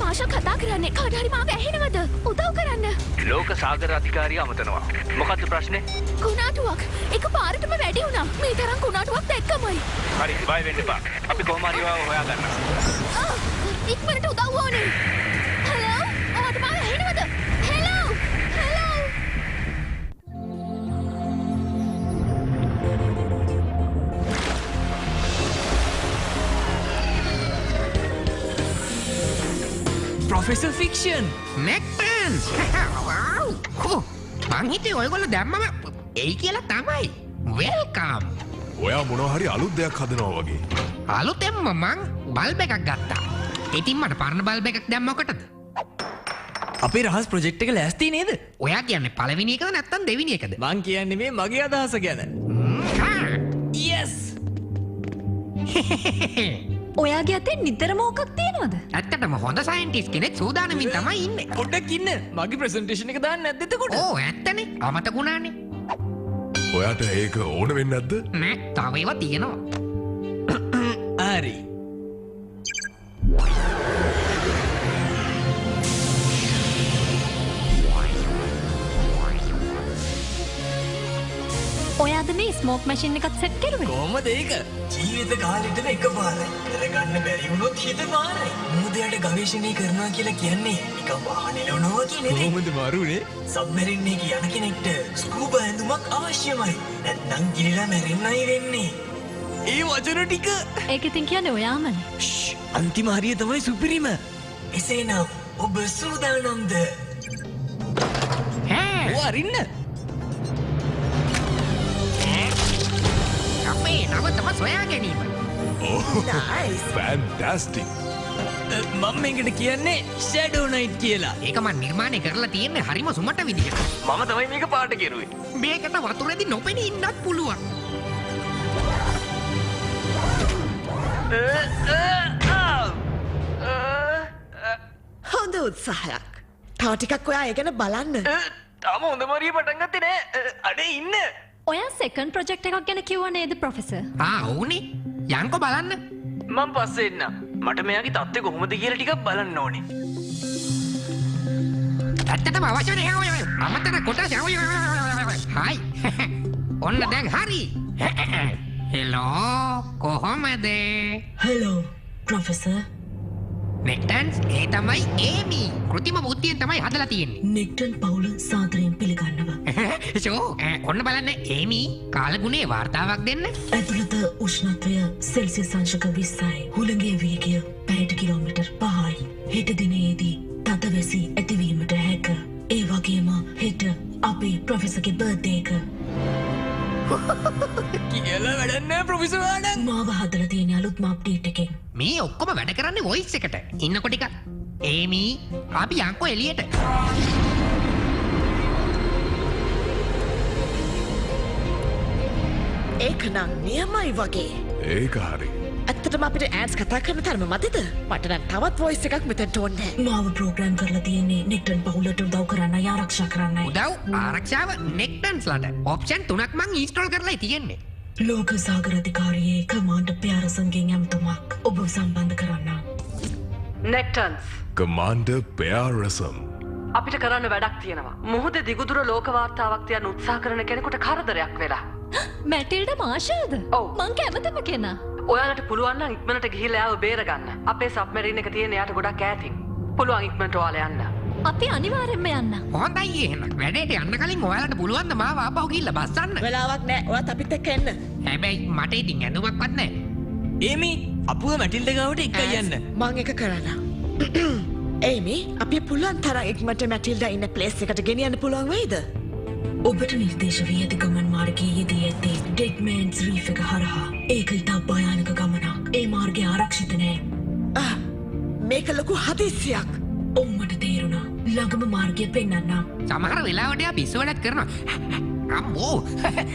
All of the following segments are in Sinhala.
මාෂා කතා කරන්නේ කාට හරි මාව ඇහෙනවද? උදව් කරන්න. ලෝක සාගර අධිකාරිය අමතනවා. මොකද්ද ප්‍රශ්නේ? කුණාටුවක් එකපාරටම වැඩි වුණා. මේ තරම් කුණාටුවක් දැක්කමයි. හරි බය වෙන්න එපා. අපි කොහොම හරි ඒවා හොයාගන්නවා. ඉක්මනට උදව් ඕනේ. හලෝ ඔයාට මාව ඇහෙනවද? Hello hello. Professor Fiction! Nectans! මං හිතේ ඔයගොල්ලෝ දැම්මම එයි කියලා තමයි. Welcome! ඔයා මොනවා හරි අලුත් දෙයක් හදනවා වගේ. අලුතෙන්ම මං බල්බ් එකක් ගත්තා. ඉතින් මට පරණ බල්බ් එකක් දැම්ම මොකටද? අපේ රහස් ප්‍රොජෙක්ට් එක ලෑස්ති නේද? ඔයා කියන්නේ පළවෙනි එකද නැත්නම් දෙවෙනි එකද? මං කියන්නේ මේ මගේ අදහස ගැන. Yes! ඔයාගේ අතේ නිතරම ඕකක් තියෙනවද? ඇත්තටම හොඳ සයන්ටිස්ට් කෙනෙක් සූදානමින් තමයි ඉන්නේ. පොඩ්ඩක් ඉන්න. මගේ ප්‍රසන්ටේෂන් එක දාන්න නැද්ද එතකොට? ඕ ඇත්තනේ. අමතකුණානේ. ඔයාට ඒක ඕන වෙන්නේ නැද්ද? නෑ, තව ඒවා තියෙනවා. හරි. ඔයාද මේ ස්මෝක් මැෂින් එකත් සෙට් කරුවේ? කොහොමද ඒක? ජීවිත කාලෙටම එකපාරයි. කරගන්න බැරි වුණොත් හිත පාරයි. මොහොතයට ගවේෂණය කරනවා කියලා කියන්නේ නිකන් වාහන එලවනවා කියන්නේ නේ. කොහොමද මාරුනේ? සබ්මරින් එකේ යන කෙනෙක්ට ස්කූබා ඇඳුමක් අවශ්‍යමයි. නැත්නම් ගිලිලා මැරෙන්නයි වෙන්නේ. ඒ වචන ටික. ඒක ඉතින් කියන්නේ ඔයාමනේ. අන්තිම හරිය තමයි සුපිරිම. එසේනම් ඔබ සූදානම්ද? ඈ ඔය අරින්න. අපේ නව තමයි සොයා ගැනීම. Nice. Fantastic. මම මේකට කියන්නේ Shadow Knight කියලා. ඒක මම නිර්මාණය කරලා තියෙන්නේ හරිම සුමට විදිහට. මම තමයි මේක පාට කෙරුවේ. මේකට වතුරේදී නොපෙනී ඉන්නත් පුළුවන්. හොඳ උත්සාහයක්. තව ටිකක් ඔයා ඒ ගැන බලන්න. තාම හොඳ මරිය පටන් ගත්තේ නෑ. අඩේ ඉන්න. ඔයා සෙකන්ඩ් ප්‍රොජෙක්ට් එකක් ගැන කිව්වා නේද ප්‍රොෆෙසර්? ඔව්නේ. යන්කෝ බලන්න. මම පස්සේ එන්න. මට මෙයාගේ තත්ත්වය කොහොමද කියලා ටිකක් බලන්න ඕනේ. ඇත්තටම අවශ්‍ය නැහැ. අමතර කොටස. හයි. ඔන්න දැන් හරි. හෙලෝ කොහොමද? Hello professor. නෙක්ටන්ස් ඒ තමයි ඒමි. කෘතිම බුද්ධියෙන් තමයි හදලා තියෙන්නේ. නෙක්ටන් පවුල සාදරයෙන් පිළිගන්නවා. ෂෝ ඔන්න බලන්න ඒමි කාලගුණේ වාර්තාවක් දෙන්න. ඇතුළත උෂ්ණත්වය සෙල්සියස් අංශක 20යි. හුළඟේ වේගය පැයට කිලෝමීටර් 5යි. හෙට දිනේදී තදවැසි ඇතිවීමට හැක. ඒ වගේම හෙට අපේ ප්‍රොෆෙසර්ගේ බර්ත්ඩේ එක. කියලා වැඩක් නෑ ප්‍රොෆෙසර් ආඩන්. මාව හදලා තියෙන අලුත්ම අප්ඩේට් එකෙන්. මේ ඔක්කොම වැඩ කරන්නේ වොයිස් එකට. ඉන්නකො ටික. ඒමි අපි යන්කෝ එළියට. ඒක නම් නියමයි වගේ. ඒක හරි. ඇත්තටම අපිට ඇඩ්ස් කතා කරන තරම මතද? මට නම් තවත් වොයිස් එකක් මෙතනට ඕනේ. මාව ප්‍රෝග්‍රෑම් කරලා තියෙන්නේ නෙක්ටන් පවුලට උදව් කරන්නයි ආරක්ෂා කරන්නයි. උදව් ආරක්ෂාව නෙක්ටන්ස්ලට ඔප්ෂන් 3ක් මං ඉන්ස්ටෝල් කරලා තියෙන්නේ. ලෝක සාගර අධිකාරියේ කමාන්ඩර් පෙයාරසන්ගෙන් ඇමතුමක් ඔබ සම්බන්ධ කරන්න. නෙක්ටන්ස් Commander Pearson. අපිට කරන්න වැඩක් තියෙනවා. මුහුදේ දිගුදුර ලෝක වාර්තාවක් තියන්න උත්සාහ කරන කෙනෙකුට කරදරයක් වෙලා. මැටිල්ඩ මාෂල්ද? ඔව්. මං කැමතිම කෙනා. ඔයාලට පුළුවන් නම් ඉක්මනට ගිහිල්ලා එයාව බේරගන්න. අපේ සබ්මරීන් එක තියෙන එයාට ගොඩක් ඈතින්. පුළුවන් ඉක්මනට ඔයාලා යන්න. අපි අනිවාර්යෙන්ම යන්න. හොඳයි එහෙනම්. වැඩේට යන්න කලින් ඔයාලට පුළුවන් ද මාව ආපහු ගිහිල්ලා බස්සන්න. වෙලාවක් නෑ. ඔයාත් අපිත් එක්ක එන්න. හැබැයි මට ඉතින් ඇඳුමක්වත් නැහැ. ඒමි අපුව මැටිල්ඩ ගාවට එකයි යන්න. මං එක කරන්න. ඒමි අපි පුළුවන් තරම් ඉක්මනට මැටිල්ඩා ඉන්න ප්ලේස් එකට ගෙනියන්න පුළුවන් වෙයිද? ඔබට නිර්දේශ වී ඇති ගමන් මාර්ගයේ යෙදී ඇත්තේ ඩෙඩ්මෑන්ස් රීෆ් එක හරහා. ඒක ඉතා භයානක ගමනක්. ඒ මාර්ගය ආරක්ෂිත නෑ. මේක ලොකු හදිස්සියක්. ඔවුන්ට තේරුණා. ළඟම මාර්ගය පෙන්වන්නම්. සමහර වෙලාවට එයා පිස්සුවලත් කරනවා. අම්මෝ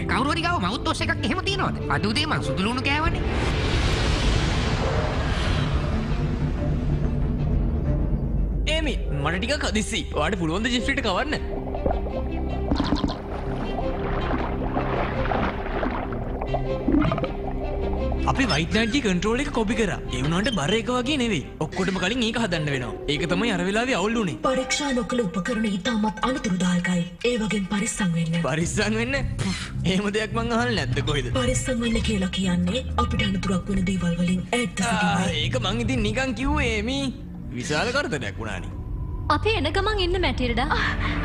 කවුරු හරි ගාව මවුත් ටොස් එකක් එහෙම තියනවද? අද උදේ මං සුදු ලුණු කෑවනේ. ඒමි මට ටිකක් හදිස්සි. ඔයාට පුළුවන් ද ජෙෆ්රිට කවන්න? අපි වයිට්නට්ජි කන්ට්‍රෝල් එක කොපි කරා. ඒ වුණාට බර එක වගේ නෙවෙයි. ඔක්කොටම කලින් ඒක හදන්න වෙනවා. ඒක තමයි අර වෙලාවේ අවුල් උනේ. පරීක්ෂා නොකළ උපකරණ ඉතාමත් අනතුරුදායකයි. ඒ වගේම පරිස්සම් වෙන්න. පරිස්සම් වෙන්න? එහෙම දෙයක් මං අහන්නේ නැද්ද කොහෙද? පරිස්සම් වෙන්න කියලා කියන්නේ අපිට අනතුරක් වෙන දේවල් වලින් ඈත් සිටීමයි. ඒක මං ඉතින් නිකන් කිව්වේ එමි. විශාල කරදරයක් වුණානේ. අපි එන ගමන් ඉන්න මැටිල්ඩා.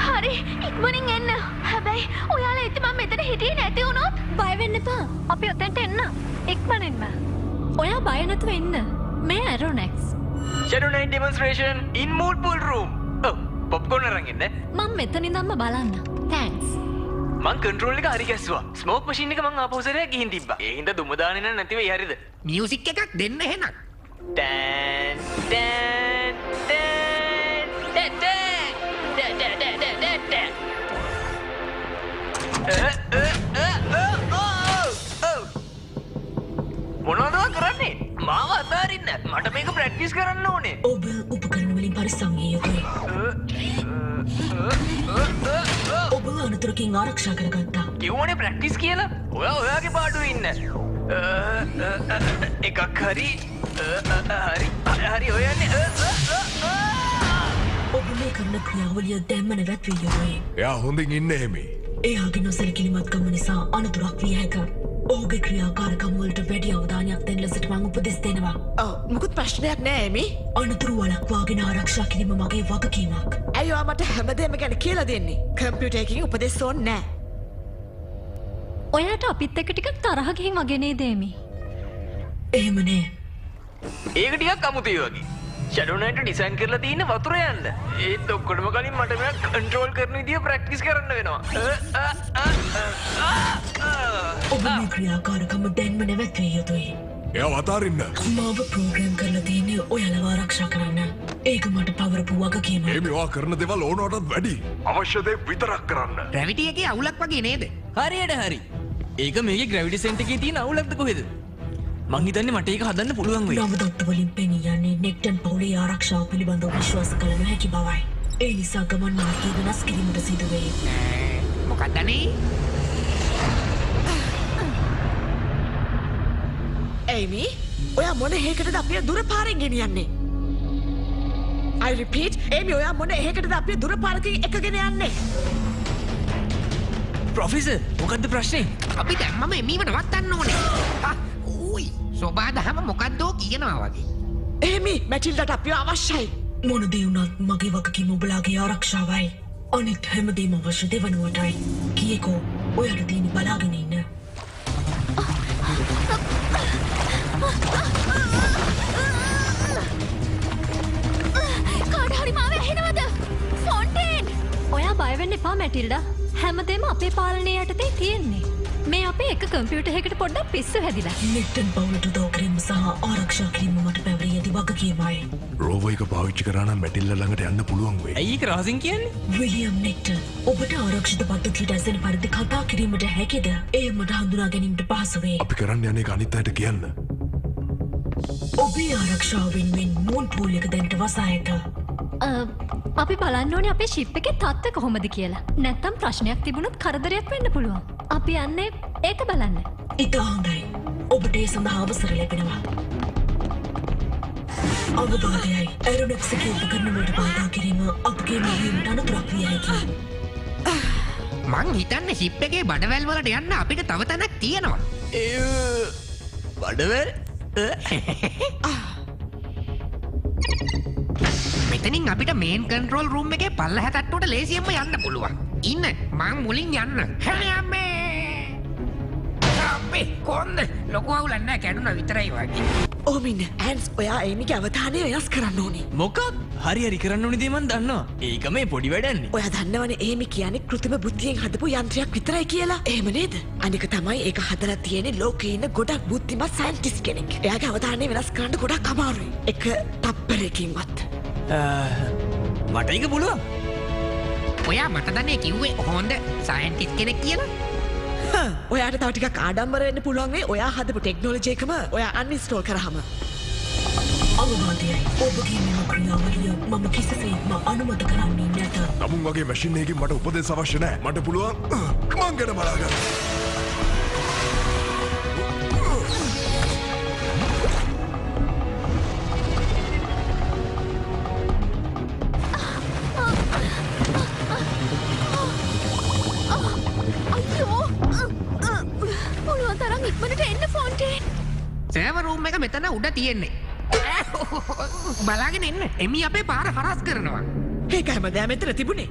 හරි ඉක්මනින් එන්න. හැබැයි ඔයාලා ඉතින් මම මෙතන හිටියේ නැති වුණොත් බය වෙන්න එපා. අපි ඔතෙන්ට එන්න. ඉක්මනින්ම. ඔයා බය නැතුව එන්න. මේ ඇරෝනෙක්ස්. Shadow Knight demonstration in mood pool room. ඔව් පොප්කෝර්න් අරන් එන්න. මම මෙතන ඉඳන්ම බලන්න. තෑන්ක්ස්. මං කන්ට්‍රෝල් එක හරි ගැස්සුවා. ස්මෝක් මැෂින් එක මං ආපහුසරයක් ගිහින් තිබ්බා. ඒ හින්දා දුම දාන්නේ නැ නැති වෙයි හරිද? මියුසික් එකක් දෙන්න එහෙනම්. ටෑන් ටෑන් ටෑන් මොනවද කරන්නේ? මාව අතාරින්න. මට මේක ප්‍රැක්ටිස් කරන්න ඕනේ. ඔබ උපකරණ වලින් පරිස්සම් විය යුතුයි. ඔබ අනතුරකින් ආරක්ෂා කරගත්තා. කිව්වනේ ප්‍රැක්ටිස් කියලා. ඔයාගේ පාඩුවේ ඉන්න. එකක් හරි හරි ඔයන්නේ. ඔබ මේ කරන ක්‍රියාවලිය දැම්ම නැවැත්විය යුතුයි. එයා හොඳින් ඉන්න එමි. එයාගේ නොසැලකිලිමත්කම නිසා අනතුරක් විය හැක. ඔහුගේ ක්‍රියාකාරකම් වලට වැඩි අවධානයක් දෙන්න ලෙසට මම උපදෙස් දෙනවා. ඔව් මුකුත් ප්‍රශ්නයක් නෑ එමි. අනතුරු වළක්වාගෙන ආරක්ෂා කිරීම මගේ වගකීමක්. ඇයි ඔයා මට හැමදේම ගැන කියලා දෙන්නේ? කම්පියුටර් එකකින් උපදෙස් ඕනේ නෑ. ඔයාට අපිත් එක්ක ටිකක් තරහ ගිහින් වගේ නේද එමි? එහෙම නෑ. ඒක ටිකක් අමුතුයි වගේ. Shadow Knight ඩිසයින් කරලා තියෙන්නේ වතුර යන්න. ඒත් ඔක්කොටම කලින් මට මේක කන්ට්‍රෝල් කරන විදිය ප්‍රැක්ටිස් කරන්න වෙනවා. ඔබ මේ ක්‍රියාකාරකම දැන්ම නැවැත්විය යුතුයි. එයා අතාරින්න. මාව ප්‍රෝග්‍රෑම් කරලා තියෙන්නේ ඔයාලව ආරක්ෂා කරන්න. ඒක මට පවරපු වගකීමක්. එමි ඔයා කරන දේවල් ඕනවටත් වැඩි. අවශ්‍ය දේ විතරක් කරන්න. ග්‍රැවිටි එකේ අවුලක් වගේ නේද? හරියට හරි. ඒක මේකේ ග්‍රැවිටි සෙන්ටර් එකේ තියෙන අවුලක්ද කොහෙද? මං හිතන්නේ මට ඒක හදන්න පුළුවන් වෙයි. නව දත්ත වලින් පෙනී යන්නේ නෙක්ටන් පවුලේ ආරක්ෂාව පිළිබඳව විශ්වාස කළ නොහැකි බවයි. ඒ නිසා ගමන් මාර්ගය වෙනස් කිරීමට සිදු වේ. මොකක්දනේ? එමි ඔයා මොන හේකටද අපිව දුර පාරෙන් ගෙනියන්නේ? I repeat එමි ඔයා මොන හේකටද අපිව දුර පාරකින් එකගෙන යන්නේ? ප්‍රොෆෙසර් මොකද්ද ප්‍රශ්නේ? අපි දැම්මම එමීව නවත්තන්න ඕනේ. ඌයි සෝබාදහම මොකද්දෝ කියනවා වගේ. එමි මැටිල්ඩට අපිව අවශ්‍යයි. මොන දේ වුණත් මගේ වගකීම ඔබලාගේ ආරක්ෂාවයි. අනිත් හැමදේම අවශ්‍ය දෙවනුවටයි. කීකෝ ඔයාට තියෙන බලාගෙන ඉන්න. කාට හරි මාව ඇහෙනවද? ෆොන්ටේන්! ඔයා බය වෙන්න එපා මැටිල්ඩා. හැමදේම අපේ පාලනය යටතේ තියෙන්නේ. මේ අපේ එක කම්පියුටර් එකකට පොඩ්ඩක් පිස්සු හැදිලා. නෙක්ටන් පවුලට උදව් කිරීම සහ ආරක්ෂා කිරීම මට පැවරී ඇති වගකීමයි. රෝවර් එක පාවිච්චි කරා නම් මැටිල්ලා ළඟට යන්න පුළුවන් වෙයි. ඇයි ඒක රහසින් කියන්නේ? විලියම් නෙක්ටන් ඔබට ආරක්ෂිත පද්ධතියට ඇසෙන පරිදි කතා කිරීමට හැකිද? එය මට හඳුනා ගැනීමට පහසු වේ. අපි කරන්න යන්නේ අනිත් අයට කියන්න. ඔබේ ආරක්ෂාව වෙනුවෙන් මූන් පූල් එක දැනට වසා ඇත. අපි බලන්න ඕනේ අපේ ෂිප් එකේ තත්ත්වය කොහොමද කියලා. නැත්තම් ප්‍රශ්නයක් තිබුණොත් කරදරයක් වෙන්න පුළුවන්. අපි යන්නේ ඒක බලන්න. ඉතා හොඳයි. ඔබට ඒ සඳහා අවසර ලැබෙනවා. අවබෝධයයි ඇරොනෙක්ස් එකේ උපකරණ වලට බාධා කිරීම අපගේ මහිමට අනතුරක් විය හැකියි. මං හිතන්නේ ෂිප් එකේ බඩවැල් වලට යන්න අපිට තව තැනක් තියෙනවා. බඩවැල්? මෙතනින් අපිට මේන් කන්ට්‍රෝල් රූම් එකේ පල්ලෙහා තට්ටුවට ලේසියෙන්ම යන්න පුළුවන්. ඉන්න මං මුලින් යන්න. හැමෝම අපේ කොන්ද ලොකු අවුලක් නැහැ කැඩුනා විතරයි වගේ. ඕමින් ඇන්ස් ඔයා එමිගේ අවධානය වෙනස් කරන්න ඕනේ. මොකක්? හරි කරන්න ඕනේ දේ මන් දන්නවා. ඒක මේ පොඩි වැඩන්නේ. ඔයා දන්නවනේ එමි කියන්නේ කෘත්‍රිම බුද්ධියෙන් හදපු යන්ත්‍රයක් විතරයි කියලා. එහෙම නේද? අනික තමයි ඒක හදලා තියෙන්නේ ලෝකේ ඉන්න ගොඩක් බුද්ධිමත් සයන්ටිස්ට් කෙනෙක්. එයාගේ අවධානය වෙනස් කරන්න ගොඩක් අමාරුයි. එක තප්පරයකින්වත්. මට ඒක පුළුවන්. ඔයා මට දන්නේ කිව්වේ හොඳ සයන්ටිස්ට් කෙනෙක් කියලා. ඔයාට තව ටිකක් ආඩම්බර වෙන්න පුළුවන් වෙයි ඔයා හදපු ටෙක්නොලොජි එකම ඔයා අන්ඉන්ස්ටෝල් කරාම. අවබෝධයයි ඔබගේ මෙම ක්‍රියාවලිය මම කිසිසේත්ම අනුමත කරන්නේ නැත. තමුන් වගේ මැෂින් එකකින් මට උපදෙස් අවශ්‍ය නැහැ. මට පුළුවන් මං ගැන බලාගන්න. සර්වර් රූම් එක මෙතන උඩ තියෙන්නේ. බලාගෙන ඉන්න. එමි අපේ පාර හරස් කරනවා. ඒක හැමදාම මෙතන තිබුණේ.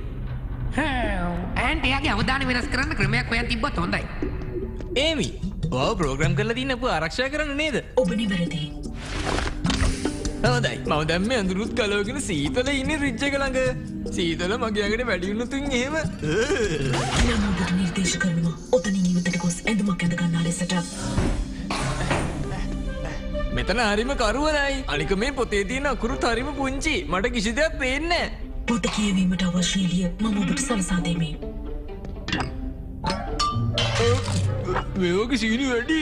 ඇන්ට් එයාගේ අවධානය වෙනස් කරන්න ක්‍රමයක් හොයන් තිබ්බොත් හොඳයි. ඒමි ඔව ප්‍රෝග්‍රම් කරලා තින්න අප ආරක්ෂා කරන්න නේද? ඔබ නිවැරදි. හොඳයි මම දැන් මේ අඳුරුත් කලවගෙන සීතල ඉන්නේ රිජ් එක ළඟ. සීතල මගේ අගට වැඩි වුණොතුන් එහෙම. මම ඔබට නිර්දේශ කරනවා. ඔතනින් ඉවතට ගොස් ඇඳුමක් ඇඳ ගන්නා ලෙසට. මෙතන හරිම කරුවරයි. අනික මේ පොතේ තියෙන අකුරුත් හරිම පුංචි. මට කිසි දෙයක් පේන්නේ නැහැ. පොත කියවීමට අවශ්‍ය එළිය මම ඔබට සලසා දෙමි. මේක සීනි වැඩි.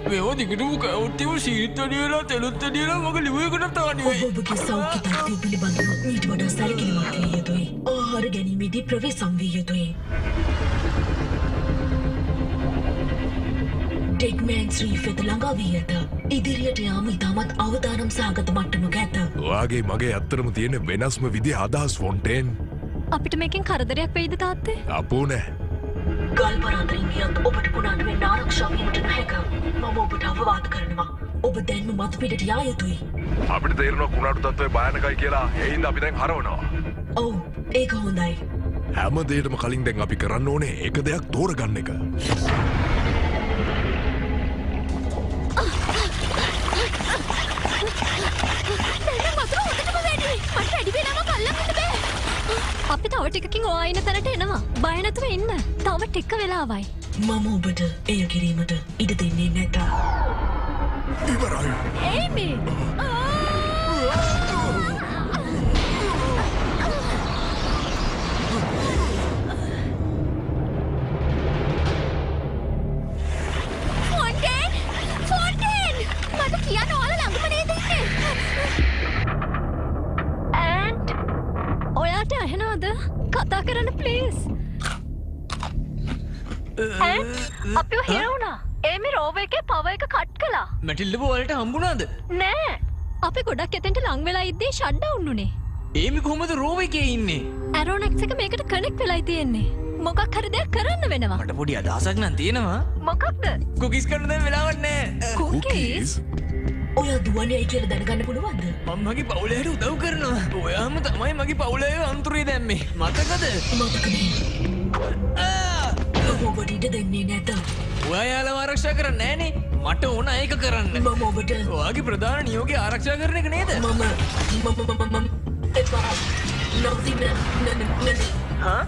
මේවා දිගටම කවුට්ටිම සීනිත් වැඩි වෙලා තෙලුත් වැඩි වෙලා මගේ ලිවයකට තාඩි වෙයි. ඔබගේ සෞඛ්‍ය තත්ත්වය පිළිබඳව මීට වඩා සැලකිලිමත් විය යුතුයි. ආහාර ගැනීමේදී ප්‍රවේශම් විය යුතුයි. ටෙක්මෑන් ශ්‍රී වෙත ළඟා වී ඇත. ඉදිරියට යාම ඉතාමත් අවදානම් සහගත මට්ටමක ඇත. ඔයාගේ මගේ ඇත්තරම තියෙන වෙනස්ම විදි අදහස් ෆොන්ටේන්. අපිට මේකෙන් කරදරයක් වෙයිද තාත්තේ? අපෝ නෑ. ගල්පරාතරින් ගියත් ඔබට පුනාඩුවෙන් ආරක්ෂා වීමට නොහැක. මම ඔබට අවවාද කරනවා. ඔබ දැන්ම මතුපිටට යා යුතුයි. අපිට තේරෙනවා කුණාටු තත්ත්වය භයානකයි කියලා. ඒ හින්දා අපි දැන් හරවනවා. ඔව් ඒක හොඳයි. හැම දෙයකටම කලින් දැන් අපි කරන්න ඕනේ එක දෙයක් තෝරගන්න එක. අපි තව ටිකකින් ඔයා ඉන්න තැනට එනවා. බය නැතුව ඉන්න. තව ටික වෙලාවයි. මම ඔබට එය කිරීමට ඉඩ දෙන්නේ නැත. ඉවරයි. ඒමි. ෆොන්ටේන්! මට කියන්න ඔයාලා ළඟම නේද ඉන්නේ? ඇන්ට් ඔයාට ඇහෙනවද? කතා කරන්න ප්ලීස්. ඇන්ට් අපිව හිරුණා. ඒමි රෝවර් එකේ පවර් එක කට් කළා. මැටිල්ඩ වලට හම්බුණාද? නෑ. අපි ගොඩක් එතෙන්ට ලං වෙලා ඉද්දී ෂට් ඩවුන් උනේ. ඒමි කොහමද රෝවර් එකේ ඉන්නේ? ඇරෝනෙක්ස් එක මේකට කනෙක්ට් වෙලායි තියෙන්නේ. මොකක් හරි දෙයක් කරන්න වෙනවා. මට පොඩි අදහසක් නම් තියෙනවා. මොකක්ද? කුකිස් කරන්න දැන් වෙලාවක් නැහැ. කුකීස්? ඔයා දුවන්නේ කියලා දැනගන්න පුළුවන්ද? මම මගේ පවුලට උදව් කරනවා. ඔයාම තමයි මගේ පවුලේ අන්තරේ දැම්මේ. මතකද? මතකනේ. මම ඔබට ඉඩ දෙන්නේ නැත. ඔයා යාළුවා ආරක්ෂා කරන්නේ නැහනේ. මට ඕන ඒක කරන්න. මම ඔබට ඔයාගේ ප්‍රධාන නියෝගය ආරක්ෂා කරන එක නේද? මම එපා. නවතින්න. හා?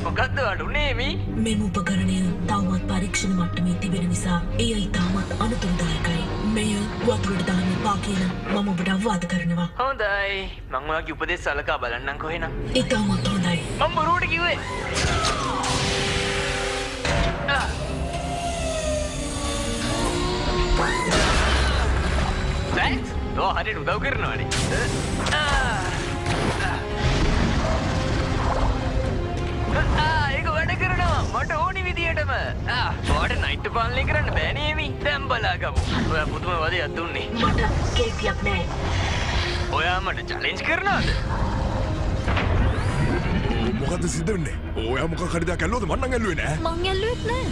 මොකක්ද වඩුනේ මේ? මෙම උපකරණය තවමත් පරීක්ෂණ මට්ටමේ තිබෙන නිසා එය ඉතාමත් අනතුරුදායකයි. මෙය වතුරට දාන්න එපා කියලා මම ඔබට අවවාද කරනවා. හොඳයි. මම ඔයාගේ උපදෙස් සලකා බලන්නම් කොහෙනම්. ඉතාමත් හොඳයි. මම බොරුවට කිව්වේ. තැන්ක්ස්. ඔයා හරියට උදව් කරනවානේ. ඒක වැඩ කරනවා. මට ඕනි විදියටම. ඔයාට නයිට් පාලනය කරන්න බෑනේ එමි. දැන් බලාගමු. ඔයා පුදුම වදයක් දුන්නේ. මට කේතියක් නෑ. ඔයා මට චැලෙන්ජ් කරනවද? මොකද සිද්ධ වෙන්නේ? ඔයා මොකක් හරි දෙයක් ඇල්ලුවද? මං නම් ඇල්ලුවේ නෑ. මං ඇල්ලුවෙත් නෑ.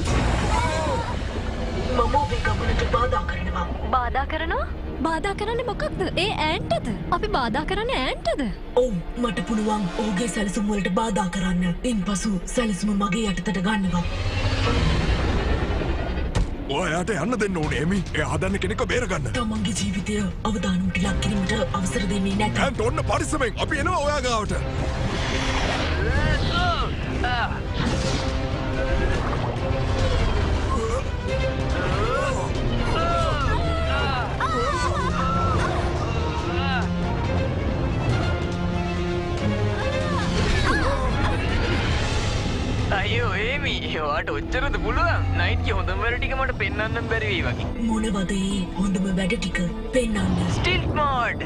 මම ඔබේ ගමනට බාධා කරනවා. බාධා කරනවා? බාධා කරන්නේ මොකක්ද? ඒ ඇන්ටද? අපි බාධා කරන්නේ ඇන්ටද? ඔව් මට පුළුවන් ඔහුගේ සැලසුම් වලට බාධා කරන්න. ඉන්පසු සැලසුම මගේ යටතට ගන්නවා. ඔයාට යන්න දෙන්න ඕනේ එමි. එයා හදන්න කෙනෙක්ව බේරගන්න. තමන්ගේ ජීවිතය අවදානමට ලක් කිරීමට අවසර දෙන්නේ නැත. දැන් ඔන්න පරිස්සමෙන්. අපි එනවා ඔයා ගාවට. අයියෝ ඒමි ඔයාට ඔච්චරද පුළුවන්? නයිට්ගේ හොඳම වැඩ ටික මට පෙන්වන්න බැරි වෙයි වගේ. මොනවද ඒ හොඳම වැඩ ටික පෙන්වන්න? ස්ටිල්ට් මෝඩ්.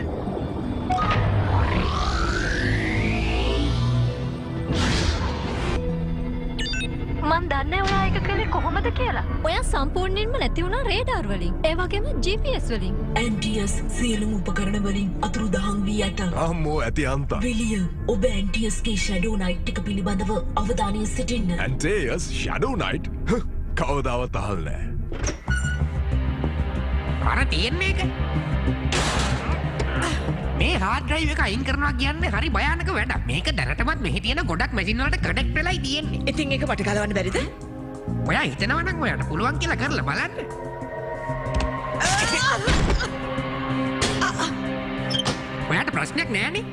මන් දන්නේ ඔයා ඒක කළේ කොහොමද කියලා. ඔයා සම්පූර්ණයෙන්ම නැති වුණා රේඩාර් වලින්. ඒ වගේම GPS වලින්. ඇන්ටියස් සියලුම උපකරණ වලින් අතුරුදහන් වී ඇත. අම්මෝ ඇති අන්තා. විලිය ඔබ ඇන්ටියස්ගේ ෂැඩෝ නයිට් එක පිළිබඳව අවධානයෙන් සිටින්න. ඇන්ටේයස් ෂැඩෝ නයිට් කවදාවත් අහල් නෑ. අර තියෙන්නේ එක මේ හාඩ් ඩ්‍රයිව් එක අයින් කරනවා කියන්නේ හරි භයානක වැඩක්. මේක දැනටමත් මෙහි තියෙන ගොඩක් මැෂින් වලට කනෙක්ට් වෙලායි තියෙන්නේ. ඉතින් ඒක මට ගලවන්න බැරිද? ඔයා හිතනවා නම් ඔයාට පුළුවන් කියලා කරලා බලන්න. ඔයාට ප්‍රශ්නයක් නෑනේ?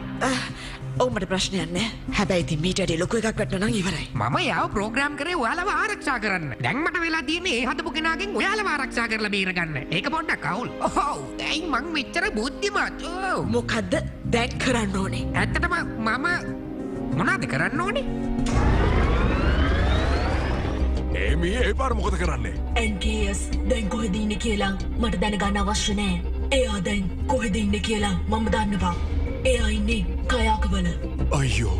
ඔව් මට ප්‍රශ්නයක් නෑ. හැබැයි ඉතින් මීට වැඩි ලොකු එකක් වැටෙනවා නම් ඉවරයි. මම යාව ප්‍රෝග්‍රෑම් කරේ ඔයාලව ආරක්ෂා කරන්න. දැන් මට වෙලා තියෙන්නේ ඒ හදපු කෙනාගෙන් ඔයාලව ආරක්ෂා කරලා බේරගන්න. ඒක පොඩ්ඩක් අවුල්. ඔව්. ඇයි මං මෙච්චර බුද්ධිමත්? ඔව්. මොකද්ද දැන් කරන්න ඕනේ? ඇත්තටම මම මොනවද කරන්න ඕනේ? ඒමි ඒ පාර මොකද කරන්නේ? ඇන්ටියස් දැන් කොහෙද ඉන්නේ කියලා මට දැනගන්න අවශ්‍ය නෑ. එයා දැන් කොහෙද ඉන්නේ කියලා මම දන්නවා. එයා ඉන්නේ කයාකවල. අයියෝ.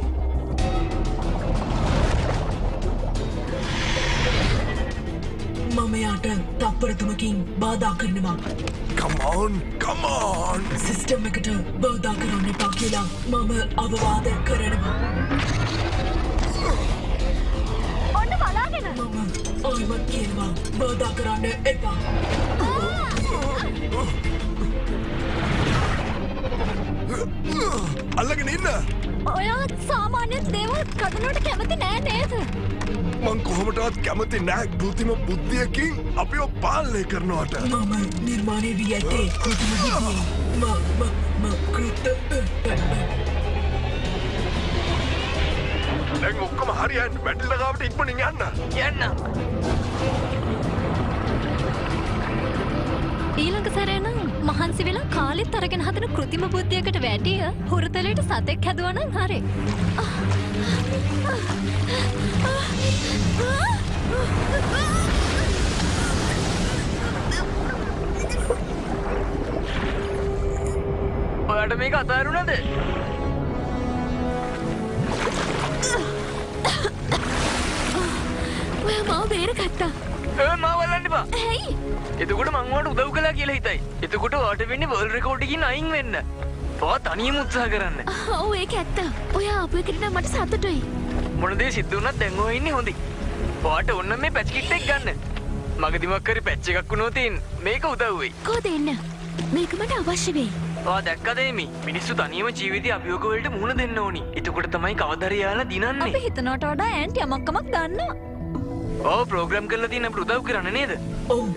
මම යාට තප්පර 3කින් බාධා කරනවා. Come on. සිස්ටම් එකට බාධා කරන්න එපා කියලා මම අවවාද කරනවා. ඔන්න බලාගෙන. මම ආයිමත් කියනවා බාධා කරන්න එපා. අල්ලගෙන ඉන්න. ඔයා සාමාන්‍යයෙන් දේවල් කඩනවට කැමති නෑ නේද? මං කොහොමටවත් කැමති නෑ කෘතිම බුද්ධියකින් අපිව පාලනය කරනවට. මම නිර්මාණය වී ඇත්තේ කෘතිම බුද්ධියෙන්. දැන් ඔක්කොම හරියන්න බැටල් ගාවට ඉක්මනින් යන්න. ඊළඟ සැරේ නම් මහන්සි වෙලා කාලෙත් අරගෙන හදන කෘතිම බුද්ධියකට වැඩිය හුරුතලයට සතෙක් හැදුවා නම් හරි. ඔයාට මේක අතාරුණාද? ඔයා මාව බේරගත්තා. මාව වල්ලන්න එපා. ඇයි? එතකොට මං ඔයාට උදව් කළා කියලා හිතයි. එතකොට ඔයාට වෙන්නේ වර්ල්ඩ් රෙකෝඩ් එකකින් අයින් වෙන්න. ඔයා තනියම උත්සාහ කරන්න. ඔව් ඒක ඇත්ත. ඔයා ආපු එකට නම් මට සතුටුයි. මොන දේ සිද්ධ වුණත් දැන් ඔයා ඉන්නේ හොඳයි. ඔයාට ඕන මේ පැච් කිට් එක ගන්න. මගදීමක් හරි පැච් එකක් වුණොත් මේක උදව් වෙයි. කොහෙද එන්න? මේක මට අවශ්‍ය වෙයි. ඔයා දැක්කද එමි? මිනිස්සු තනියම ජීවිතේ අභියෝග වලට මුහුණ දෙන්න ඕනි. එතකොට තමයි කවදා හරි යාලා දිනන්නේ. අපි හිතනවට වඩා ඇන්ටි යමක්කමක් දන්නවා. ඔව් ප්‍රෝග්‍රෑම් කරලා තියෙන අපිට උදව් කරන්න නේද? ඔව්.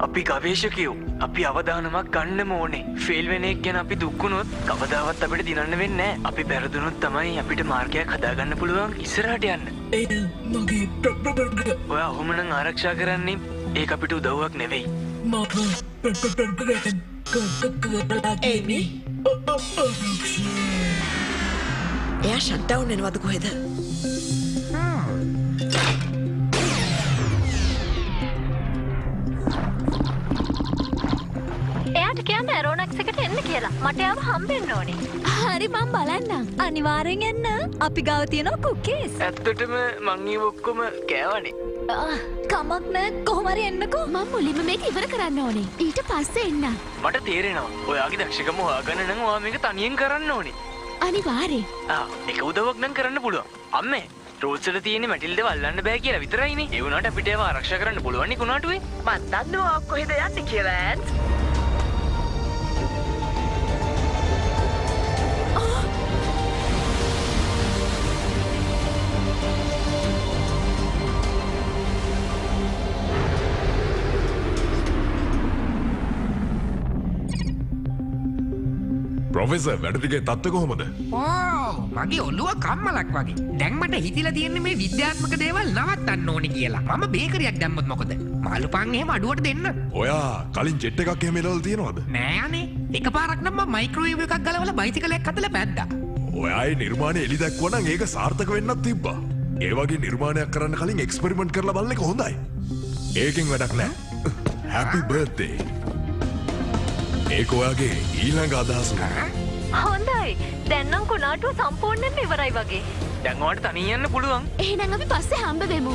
අපි ගවේෂකයෝ. අපි අවධානමක් ගන්නම ඕනේ. ෆේල් වෙන එක ගැන අපි දුක් වුණොත් කවදාවත් අපිට දිනන්න වෙන්නේ නැහැ. අපි පෙරදුනොත් තමයි අපිට මාර්ගයක් හදාගන්න පුළුවන් ඉස්සරහට යන්න. මගේ ඔයා ඔහොමනම් ආරක්ෂා කරන්නේ ඒක අපිට උදව්වක් නෙවෙයි. ඒමි එයා ෂට්ඩවුන් වෙනවද කොහෙද? එයාට කියන්න ඇරෝනක්ස් එකට එන්න කියලා. මට එයාව හම්බෙන්න ඕනේ. හරි මම බලන්නම්. අනිවාර්යෙන් එන්න. අපි ගාව තියෙනවා කුකීස්. ඇත්තටම මං ඒ ඔක්කොම කෑවනේ. කමක් නෑ කොහොම හරි එන්නකෝ. මම මුලින්ම මේක ඉවර කරන්න ඕනේ. ඊට පස්සේ එන්න. මට තේරෙනවා. ඔයාගේ දක්ෂකම හොයාගන්න නම් ඔයා මේක තනියෙන් කරන්න ඕනේ. අනිවාර්යෙන්. එක උදව්වක් නම් කරන්න පුළුවන්. අම්මේ රෝල්ස් වල තියෙන මැටිල්ද වල්ලන්න බෑ කියලා විතරයිනේ. ඒ වුණාට අපිට ඒව ආරක්ෂා කරන්න පුළුවන් නේ කුණාටුවේ. මන් දන්නවා කොහෙද යන්නේ කියලා ඈන්ට්. ප්‍රොෆෙසර් වැඩ ටිකේ තත්ත්වය කොහොමද? ඕ මගේ ඔළුව කම්මලක් වගේ. දැන් මට හිතිලා තියෙන්නේ මේ විද්‍යාත්මක දේවල් නවත්තන්න ඕනේ කියලා. මම බේකරියක් දැම්මොත් මොකද? මාළු පන් එහෙම අඩුවට දෙන්න. ඔයා කලින් ජෙට් එකක් එහෙම එලවලා තියෙනවද? නෑ අනේ. එකපාරක් නම් මම මයික්‍රෝවේව් එකක් ගලවලා බයිසිකලයක් හදලා පැද්දා. ඔයායි නිර්මාණය එලි දැක්වුවා නම් ඒක සාර්ථක වෙන්නත් තිබ්බා. ඒ වගේ නිර්මාණයක් කරන්න කලින් එක්ස්පෙරිමන්ට් කරලා බලන එක හොඳයි. ඒකෙන් වැඩක් නෑ. හැපි බර්ත්ඩේ. ඒක ඔයාගේ ඊළඟ අදහස. හොඳයි. දැන් නම් කුණාටුව සම්පූර්ණයෙන්ම ඉවරයි වගේ. දැන් ඔයාලට තනියෙන් යන්න පුළුවන්. එහෙනම් අපි පස්සේ හම්බ වෙමු.